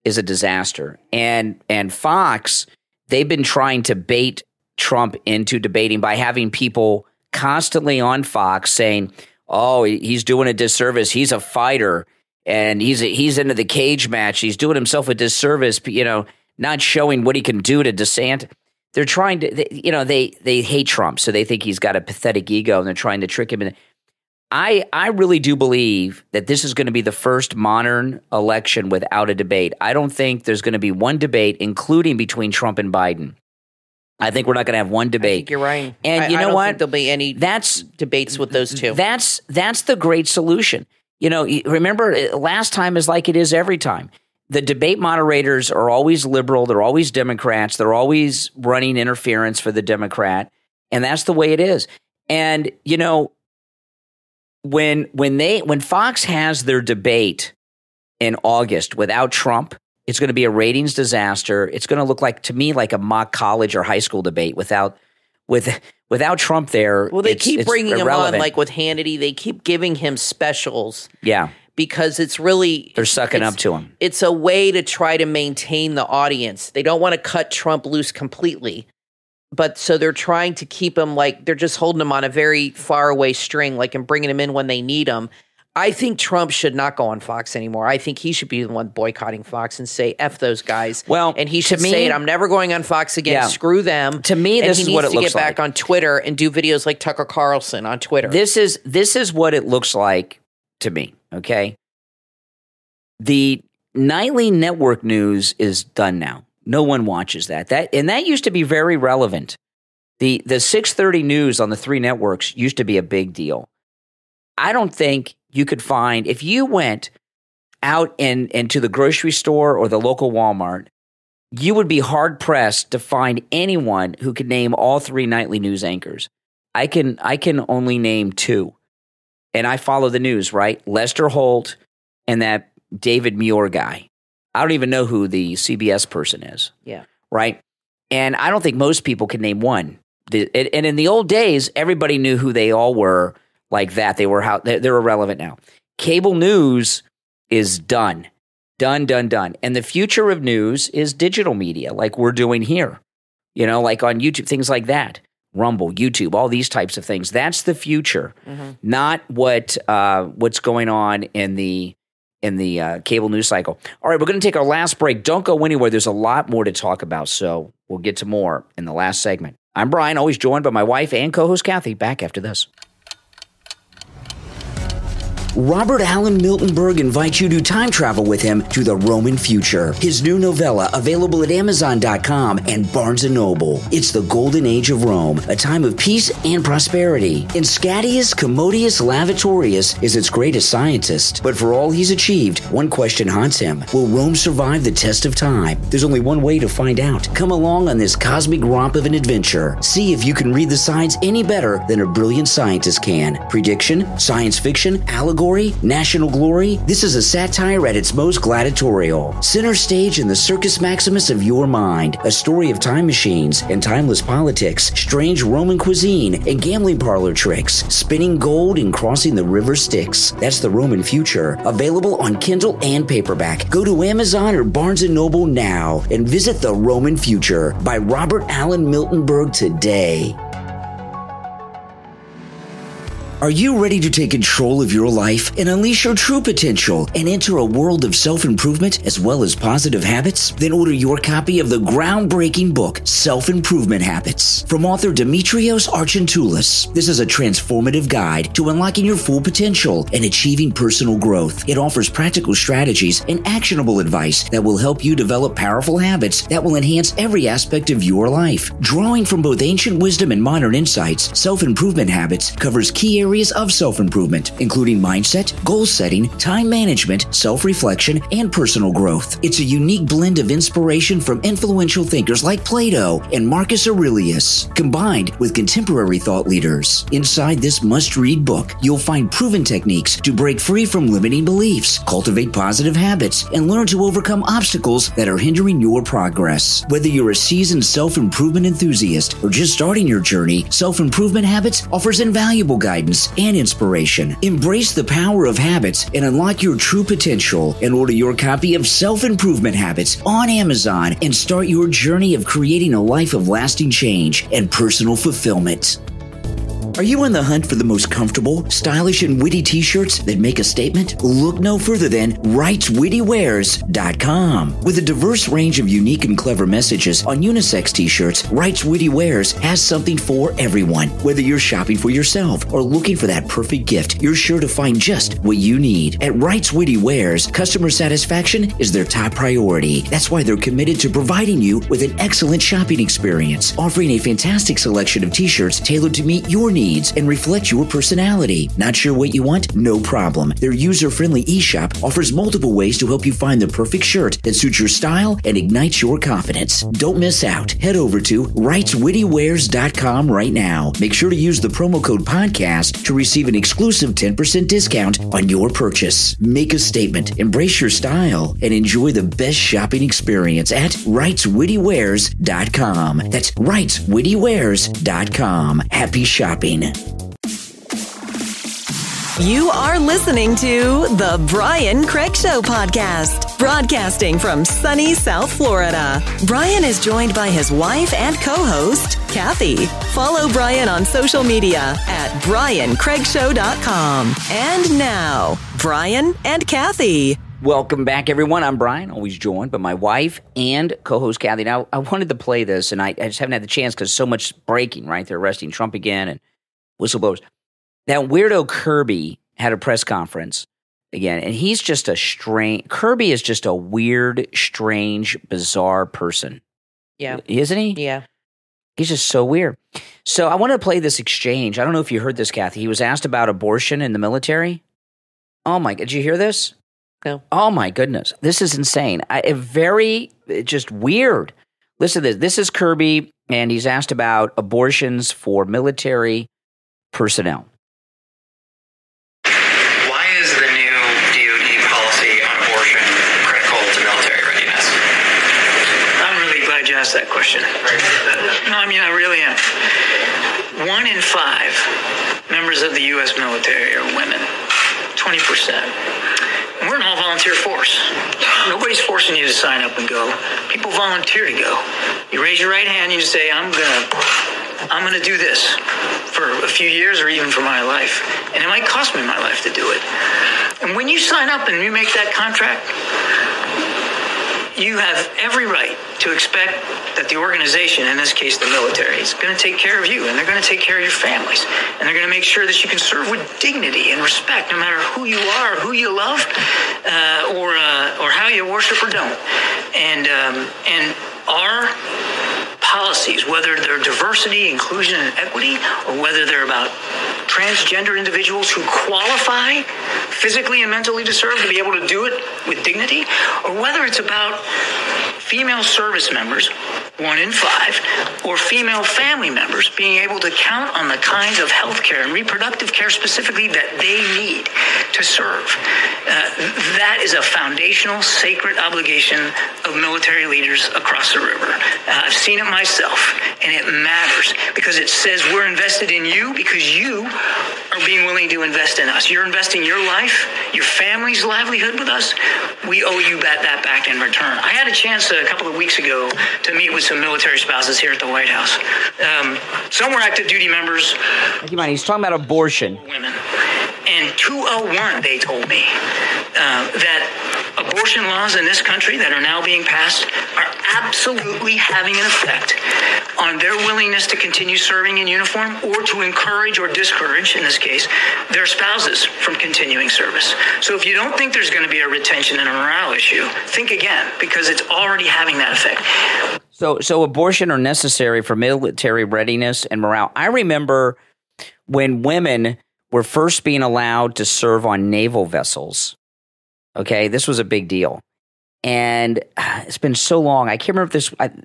is a disaster. And Fox, they've been trying to bait Trump into debating by having people constantly on Fox saying, oh, he's doing a disservice. He's a fighter, and he's into the cage match. He's doing himself a disservice, not showing what he can do to DeSantis. They're trying to, they hate Trump, so they think he's got a pathetic ego, and they're trying to trick him. I really do believe that this is going to be the first modern election without a debate. I don't think there's going to be one debate, including between Trump and Biden. I think we're not going to have one debate. I think you're right. And I don't think there'll be any debates with those two. That's the great solution. Remember, last time is like it is every time. The debate moderators are always liberal. They're always Democrats. They're always running interference for the Democrat. And that's the way it is. And, when Fox has their debate in August without Trump, it's going to be a ratings disaster. It's going to look like, to me, like a mock college or high school debate without Trump there. Well, they keep bringing irrelevant. him on, like with Hannity. They keep giving him specials. Yeah. Because it's really... They're sucking up to him. It's a way to try to maintain the audience. They don't want to cut Trump loose completely. But so they're trying to keep him like... They're just holding him on a very far away string, like, and bringing him in when they need him. I think Trump should not go on Fox anymore. I think he should be the one boycotting Fox and say, F those guys. Well, and he should say it. I'm never going on Fox again. Yeah. Screw them. To me, this is what it looks like. He needs to get back on Twitter and do videos like Tucker Carlson on Twitter. This is what it looks like to me, okay? The nightly network news is done now. No one watches that. And that used to be very relevant. The 6:30 news on the 3 networks used to be a big deal. I don't think you could find, if you went out into the grocery store or the local Walmart, you would be hard pressed to find anyone who could name all 3 nightly news anchors. I can only name 2, and I follow the news, right? Lester Holt and that David Muir guy. I don't even know who the CBS person is. Yeah. Right? And I don't think most people can name one. And in the old days, everybody knew who they all were. Like that, they're irrelevant now. Cable news is done. And the future of news is digital media, like we're doing here. Like on YouTube, things like that. Rumble, YouTube, all these types of things. That's the future, not what's going on in the cable news cycle. All right, we're going to take our last break. Don't go anywhere. There's a lot more to talk about, so we'll get to more in the last segment. I'm Brian, always joined by my wife and co-host Kathy. Back after this. Robert Allen Miltenberg invites you to time travel with him to the Roman future. His new novella, available at Amazon.com and Barnes & Noble. It's the golden age of Rome, a time of peace and prosperity. And Scadius Commodius Lavatorius is its greatest scientist. But for all he's achieved, one question haunts him. Will Rome survive the test of time? There's only one way to find out. Come along on this cosmic romp of an adventure. See if you can read the signs any better than a brilliant scientist can. Prediction, science fiction, allegory, national glory. This is a satire at its most gladiatorial. Center stage in the Circus Maximus of your mind. A story of time machines and timeless politics, strange Roman cuisine and gambling parlor tricks, spinning gold and crossing the river Styx. That's the Roman future. Available on Kindle and paperback. Go to Amazon or Barnes & Noble now and visit The Roman Future by Robert Allen Miltenberg today. Are you ready to take control of your life and unleash your true potential and enter a world of self-improvement as well as positive habits? Then order your copy of the groundbreaking book, Self-Improvement Habits, from author Demetrios Archantoulis. This is a transformative guide to unlocking your full potential and achieving personal growth. It offers practical strategies and actionable advice that will help you develop powerful habits that will enhance every aspect of your life. Drawing from both ancient wisdom and modern insights, Self-Improvement Habits covers key areas of self-improvement, including mindset, goal setting, time management, self-reflection, and personal growth. It's a unique blend of inspiration from influential thinkers like Plato and Marcus Aurelius, combined with contemporary thought leaders. Inside this must-read book, you'll find proven techniques to break free from limiting beliefs, cultivate positive habits, and learn to overcome obstacles that are hindering your progress. Whether you're a seasoned self-improvement enthusiast or just starting your journey, Self-Improvement Habits offers invaluable guidance and inspiration. Embrace the power of habits and unlock your true potential, and order your copy of Self-Improvement Habits on Amazon and start your journey of creating a life of lasting change and personal fulfillment. Are you on the hunt for the most comfortable, stylish, and witty t-shirts that make a statement? Look no further than WrightsWittyWears.com. With a diverse range of unique and clever messages on unisex t-shirts, Wrights Witty Wears has something for everyone. Whether you're shopping for yourself or looking for that perfect gift, you're sure to find just what you need. At Wrights Witty Wears, customer satisfaction is their top priority. That's why they're committed to providing you with an excellent shopping experience, offering a fantastic selection of t-shirts tailored to meet your needs needs and reflect your personality. Not sure what you want? No problem. Their user-friendly eShop offers multiple ways to help you find the perfect shirt that suits your style and ignites your confidence. Don't miss out. Head over to writeswittywears.com right now. Make sure to use the promo code podcast to receive an exclusive 10% discount on your purchase. Make a statement, embrace your style, and enjoy the best shopping experience at writeswittywears.com. That's writeswittywears.com. Happy shopping. You are listening to the Brian Craig Show podcast, broadcasting from sunny South Florida. Brian is joined by his wife and co-host, Kathy. Follow Brian on social media at briancraigshow.com. And now, Brian and Kathy. Welcome back, everyone. I'm Brian, always joined by my wife and co-host Kathy. Now, I wanted to play this, and I just haven't had the chance because so much breaking, right? They're arresting Trump again and whistleblowers. Now, Weirdo Kirby had a press conference again, and he's just Kirby is just a weird, strange, bizarre person. Yeah. Isn't he? Yeah. He's just so weird. So I want to play this exchange. I don't know if you heard this, Kathy. He was asked about abortion in the military. Oh, my, did you hear this? No. Oh, my goodness. This is insane. Just weird. Listen to this. This is Kirby, and he's asked about abortions for military personnel. Ask that question. No, I mean, I really am. 1 in 5 members of the U.S. military are women. 20%. And we're an all-volunteer force. Nobody's forcing you to sign up and go. People volunteer to go. You raise your right hand and you say, I'm gonna do this for a few years or even for my life. And it might cost me my life to do it. And when you sign up and you make that contract, you have every right to expect that the organization, in this case the military, is going to take care of you, and they're going to take care of your families, and they're going to make sure that you can serve with dignity and respect, no matter who you are, who you love, or how you worship or don't. And our policies, whether they're diversity, inclusion, and equity, or whether they're about transgender individuals who qualify physically and mentally to serve, to be able to do it with dignity, or whether it's about female service members, 1 in 5, or female family members being able to count on the kinds of health care and reproductive care specifically that they need to serve. That is a foundational, sacred obligation of military leaders across the river. I've seen it myself, and it matters because it says we're invested in you because you are being willing to invest in us. You're investing your life, your family's livelihood with us. We owe you that back in return. I had a chance a couple of weeks ago to meet with some military spouses here at the White House. Some were active duty members. Keep in mind, he's talking about abortion. Women. And 201, they told me that abortion laws in this country that are now being passed are absolutely having an effect on their willingness to continue serving in uniform or to encourage or discourage, in this case, their spouses from continuing service. So if you don't think there's going to be a retention and a morale issue, think again, because it's already having that effect. So abortion are necessary for military readiness and morale. I remember when women were first being allowed to serve on naval vessels. Okay, this was a big deal. And it's been so long. I can't remember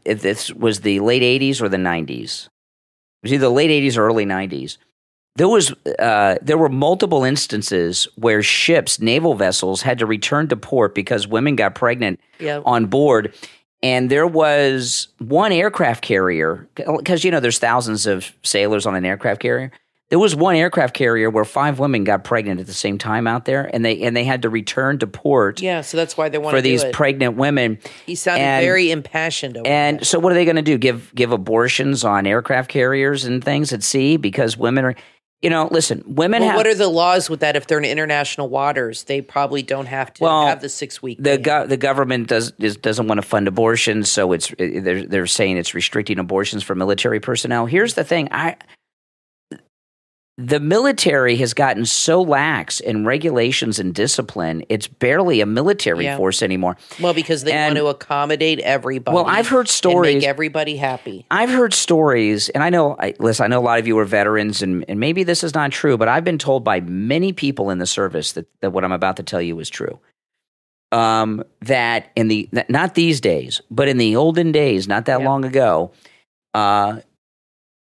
if this was the late 80s or the 90s. It was either the late 80s or early 90s. There were multiple instances where ships, naval vessels, had to return to port because women got pregnant on board. And there was one aircraft carrier, because, there's thousands of sailors on an aircraft carrier. There was one aircraft carrier where 5 women got pregnant at the same time out there, and they had to return to port. Yeah, so that's why they want to do it. For these pregnant women. He sounded very impassioned over that. So what are they going to do? Give abortions on aircraft carriers and things at sea because women are, listen, women have. What are the laws with that if they're in international waters? They probably don't have to have the 6-week. The government doesn't want to fund abortions, so they're saying it's restricting abortions for military personnel. Here's the thing, the military has gotten so lax in regulations and discipline, it's barely a military force anymore. Well, because they want to accommodate everybody. Well, I've heard stories. And make everybody happy. I've heard stories, and I know a lot of you are veterans, and maybe this is not true, but I've been told by many people in the service that what I'm about to tell you is true. That not these days, but in the olden days, not that long ago,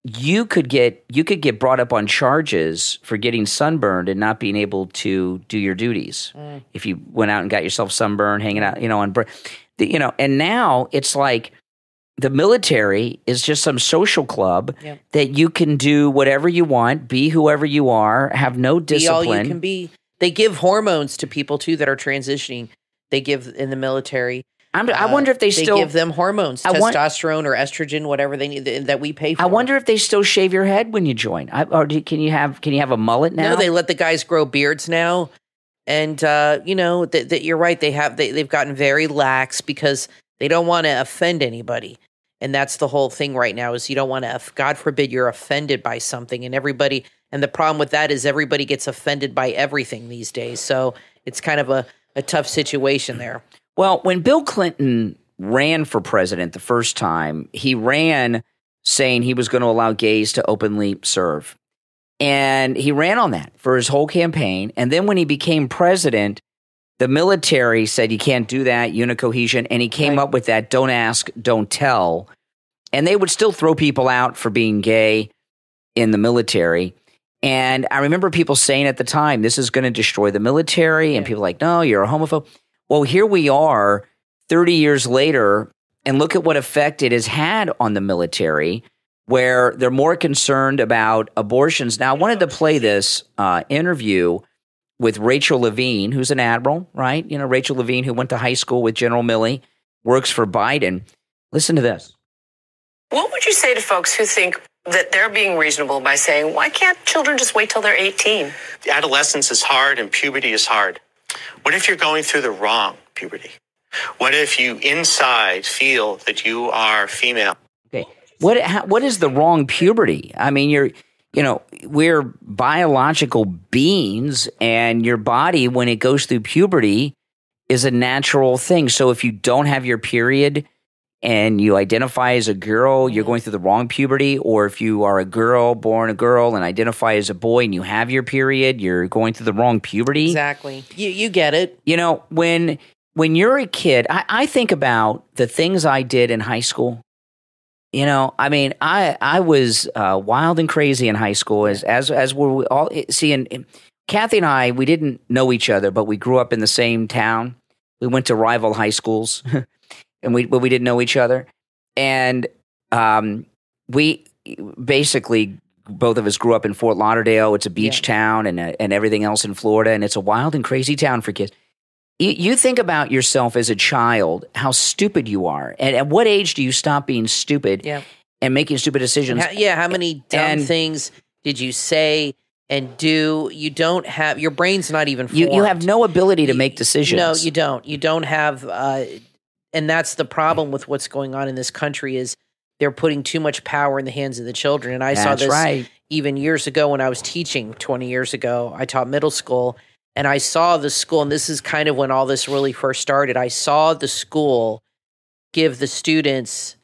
you could get brought up on charges for getting sunburned and not being able to do your duties. If you went out and got yourself sunburned, hanging out, and now it's like the military is just some social club that you can do whatever you want, be whoever you are, have no discipline. Be all you can be. They give hormones to people too that are transitioning. They give in the military. I wonder if they still give them hormones, testosterone or estrogen, whatever they need that we pay for. I wonder if they still shave your head when you join. Or can you have a mullet now? No, they let the guys grow beards now, and that you're right. They've gotten very lax because they don't want to offend anybody, and that's the whole thing right now. Is you don't want to, God forbid, you're offended by something, and everybody. And the problem with that is everybody gets offended by everything these days. So it's kind of a tough situation there. Well, when Bill Clinton ran for president the first time, he ran saying he was going to allow gays to openly serve. And he ran on that for his whole campaign. And then when he became president, the military said you can't do that, unit cohesion. And he came up with that don't ask, don't tell. And they would still throw people out for being gay in the military. And I remember people saying at the time, this is going to destroy the military. And people like, no, you're a homophobe. Well, here we are 30 years later, and look at what effect it has had on the military, where they're more concerned about abortions. Now, I wanted to play this interview with Rachel Levine, who's an admiral, right? You know, Rachel Levine, who went to high school with General Milley, works for Biden. Listen to this. What would you say to folks who think that they're being reasonable by saying, why can't children just wait till they're 18? Adolescence is hard and puberty is hard. What if you're going through the wrong puberty? What if you inside feel that you are female? Okay. What is the wrong puberty? I mean, we're biological beings, and your body, when it goes through puberty, is a natural thing. So if you don't have your period and you identify as a girl, you're going through the wrong puberty. Or if you are a girl, born a girl, and identify as a boy and you have your period, you're going through the wrong puberty. Exactly. You get it. You know, when you're a kid, I think about the things I did in high school. You know, I mean, I was wild and crazy in high school, as were we all. See, and Kathy and I, we didn't know each other, but we grew up in the same town. We went to rival high schools. And we didn't know each other. And we basically, both of us grew up in Fort Lauderdale. It's a beach town and everything else in Florida. And it's a wild and crazy town for kids. You think about yourself as a child, how stupid you are. And at what age do you stop being stupid and making stupid decisions? How many dumb things did you say and do? You don't have – your brain's not even formed. You have no ability to make decisions. No, you don't. You don't have and that's the problem with what's going on in this country is they're putting too much power in the hands of the children. And I saw this even years ago when I was teaching 20 years ago. I taught middle school, and I saw the school, and this is kind of when all this really first started. I saw the school give the students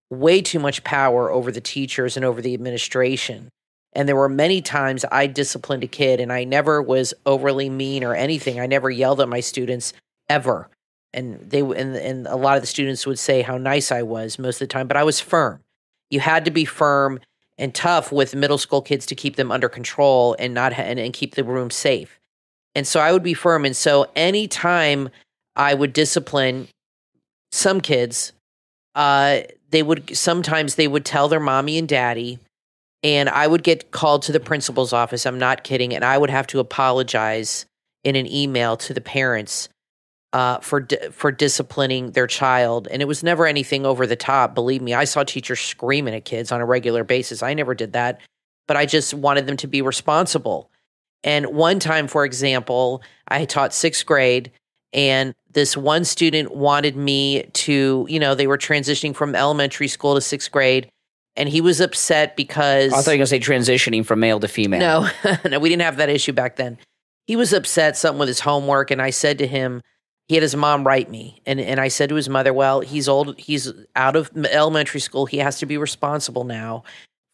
way too much power over the teachers and over the administration. And there were many times I disciplined a kid, and I never was overly mean or anything. I never yelled at my students ever. And and a lot of the students would say how nice I was most of the time, but I was firm. You had to be firm and tough with middle school kids to keep them under control and and keep the room safe. And so I would be firm. And so anytime I would discipline some kids, sometimes they would tell their mommy and daddy, and I would get called to the principal's office. I'm not kidding. And I would have to apologize in an email to the parents for disciplining their child. And it was never anything over the top. Believe me, I saw teachers screaming at kids on a regular basis. I never did that, but I just wanted them to be responsible. And one time, for example, I taught 6th grade, and this one student wanted me to, they were transitioning from elementary school to 6th grade, And he was upset because... I thought you were going to say transitioning from male to female. No, we didn't have that issue back then. He was upset something with his homework, and I said to him, he had his mom write me, and I said to his mother, well, he's old, he's out of elementary school, he has to be responsible now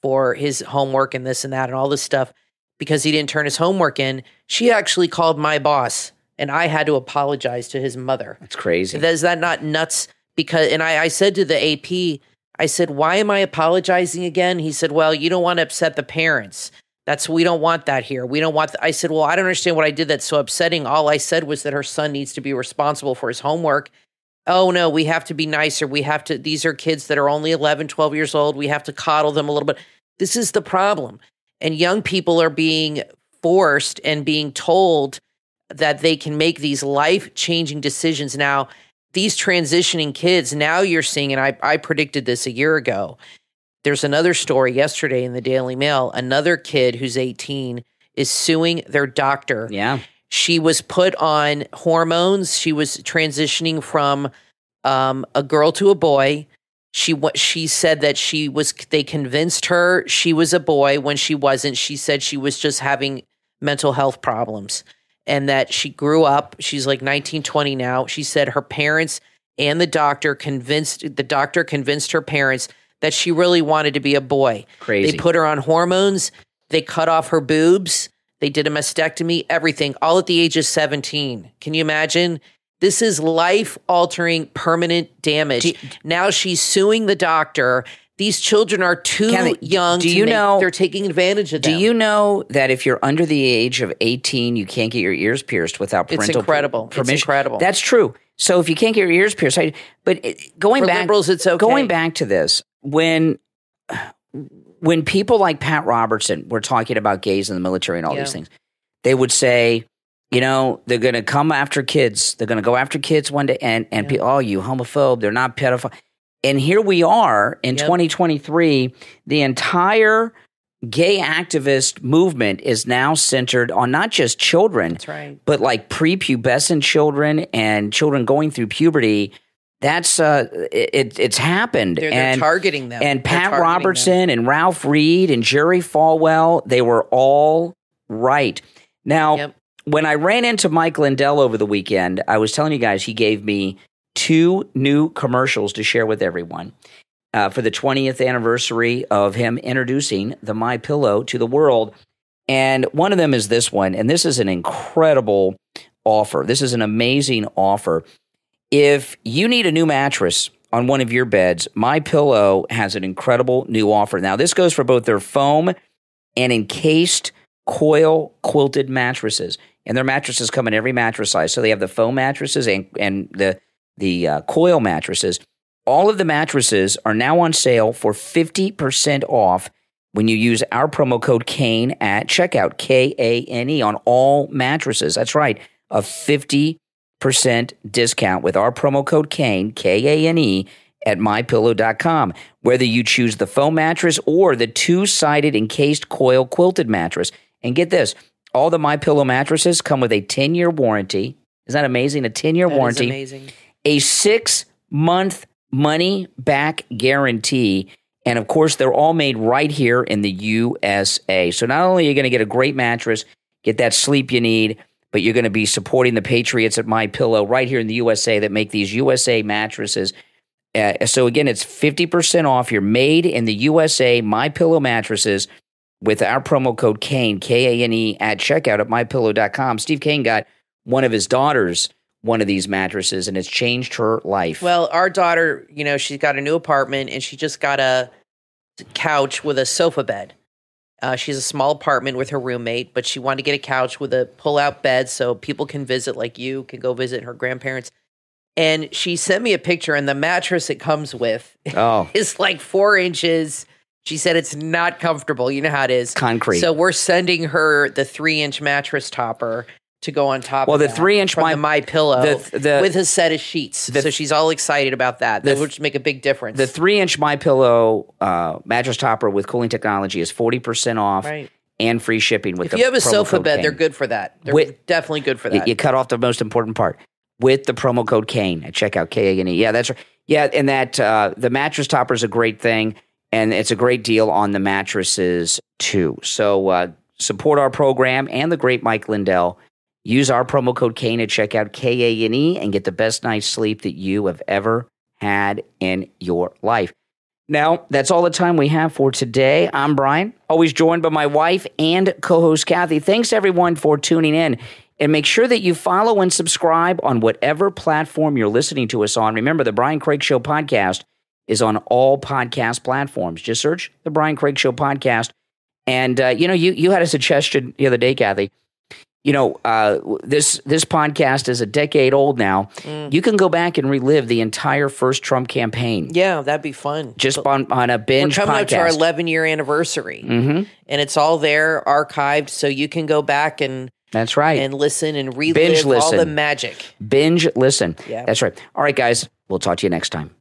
for his homework and this and that and all this stuff because he didn't turn his homework in. She actually called my boss, and I had to apologize to his mother. That's crazy. Is that not nuts? And I said to the AP, I said, why am I apologizing again? He said, well, you don't want to upset the parents. We don't want that here. We don't want I said, well, I don't understand what I did that's so upsetting. All I said was that her son needs to be responsible for his homework. Oh, no, we have to be nicer. These are kids that are only 11, 12 years old. We have to coddle them a little bit. This is the problem. And young people are being forced and being told that they can make these life-changing decisions. Now, these transitioning kids, now you're seeing, and I predicted this a year ago, there's another story yesterday in the Daily Mail. Another kid who's 18 is suing their doctor. Yeah. She was put on hormones. She was transitioning from a girl to a boy. She said that they convinced her she was a boy when she wasn't. She said she was just having mental health problems and that she grew up. She's like 19, 20 now. She said her parents and the doctor convinced her parents that she really wanted to be a boy. Crazy. They put her on hormones. They cut off her boobs. They did a mastectomy, everything, all at the age of 17. Can you imagine? This is life-altering, permanent damage. Now she's suing the doctor. These children are too young they're taking advantage of them. Do you know that if you're under the age of 18, you can't get your ears pierced without parental permission? It's incredible. That's true. So if you can't get your ears pierced, going back to this, when people like Pat Robertson were talking about gays in the military and all these things, they would say, they're going to come after kids. They're going to go after kids one day and be, oh, you homophobe. They're not pedophile. And here we are in 2023. The entire gay activist movement is now centered on not just children, that's right, but like prepubescent children and children going through puberty. That's it's happened. They're targeting them. And Pat Robertson and Ralph Reed and Jerry Falwell, they were all right. Now, when I ran into Mike Lindell over the weekend, I was telling you guys he gave me 2 new commercials to share with everyone for the 20th anniversary of him introducing the MyPillow to the world. And one of them is this one, and this is an incredible offer. This is an amazing offer. If you need a new mattress on one of your beds, MyPillow has an incredible new offer. Now, this goes for both their foam and encased coil quilted mattresses. And their mattresses come in every mattress size. So they have the foam mattresses and the coil mattresses. All of the mattresses are now on sale for 50% off when you use our promo code KANE at checkout, KANE, on all mattresses. That's right, a 50% discount with our promo code KANE, KANE, at mypillow.com. Whether you choose the foam mattress or the 2-sided encased coil quilted mattress. And get this, all the MyPillow mattresses come with a 10-year warranty. Isn't that amazing? A 10-year warranty. Is amazing. A 6-month money-back guarantee. And, of course, they're all made right here in the USA. So not only are you going to get a great mattress, get that sleep you need, but you're going to be supporting the patriots at MyPillow right here in the USA that make these USA mattresses. So, again, it's 50% off your made in the USA MyPillow mattresses with our promo code KANE, KANE, at checkout at mypillow.com. Steve Kane got one of his daughters one of these mattresses, and it's changed her life. Well, our daughter, she's got a new apartment, and she just got a couch with a sofa bed. She has a small apartment with her roommate, but she wanted to get a couch with a pull-out bed so people can visit, like you can go visit her grandparents. And she sent me a picture, and the mattress it comes with is like 4 inches. She said it's not comfortable. You know how it is. Concrete. So we're sending her the 3-inch mattress topper to go on top of the 3-inch from the MyPillow with a set of sheets. So she's all excited about that. That would make a big difference. The 3-inch MyPillow mattress topper with cooling technology is 40% off and free shipping with if you have a sofa bed, they're good for that. They're definitely good for that. You cut off the most important part. With the promo code KANE at checkout, KANE. Yeah, that's right. Yeah, and that the mattress topper is a great thing. And it's a great deal on the mattresses, too. So support our program and the great Mike Lindell. Use our promo code Kane at checkout, Kane, and get the best night's sleep that you have ever had in your life. Now, that's all the time we have for today. I'm Brian, always joined by my wife and co-host Kathy. Thanks, everyone, for tuning in. And make sure that you follow and subscribe on whatever platform you're listening to us on. Remember, the Brian Craig Show podcast is on all podcast platforms. Just search the Brian Craig Show podcast. And, you had a suggestion the other day, Kathy. This podcast is a decade old now. You can go back and relive the entire first Trump campaign. Yeah, that'd be fun. Just on a binge podcast. We're coming up to our 11-year anniversary. And it's all there, archived, so you can go back and that's right. And listen and relive all the magic. Binge listen. Yeah. That's right. All right, guys. We'll talk to you next time.